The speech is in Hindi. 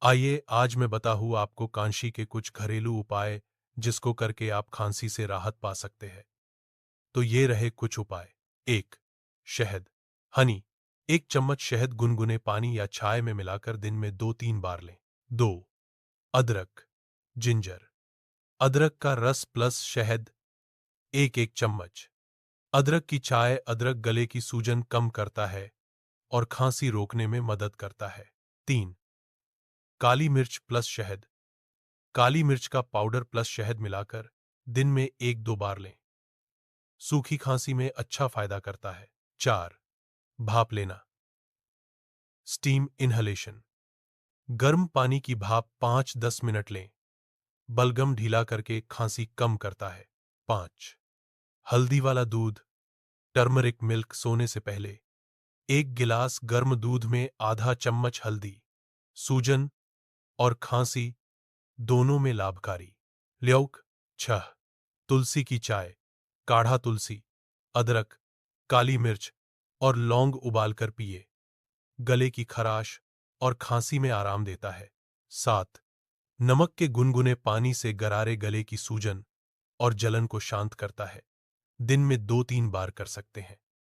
आइए आज मैं हूँ आपको कांशी के कुछ घरेलू उपाय जिसको करके आप खांसी से राहत पा सकते हैं। तो ये रहे कुछ उपाय। 1. शहद हनी। 1 चम्मच शहद गुनगुने पानी या चाय में मिलाकर दिन में 2-3 बार लें। 2. अदरक जिंजर। अदरक का रस प्लस शहद 1-1 चम्मच। अदरक की चाय। अदरक गले की सूजन कम करता है और खांसी रोकने में मदद करता है। 3. काली मिर्च प्लस शहद। काली मिर्च का पाउडर प्लस शहद मिलाकर दिन में 1-2 बार लें। सूखी खांसी में अच्छा फायदा करता है। 4. भाप लेना स्टीम इनहलेशन। गर्म पानी की भाप 5-10 मिनट लें। बलगम ढीला करके खांसी कम करता है। 5. हल्दी वाला दूध टर्मरिक मिल्क। सोने से पहले 1 गिलास गर्म दूध में आधा चम्मच हल्दी। सूजन और खांसी दोनों में लाभकारी। ल्यौक 6. तुलसी की चाय। काढ़ा तुलसी, अदरक, काली मिर्च और लौंग उबालकर पिए। गले की खराश और खांसी में आराम देता है। 7. नमक के गुनगुने पानी से गरारे गले की सूजन और जलन को शांत करता है। दिन में 2-3 बार कर सकते हैं।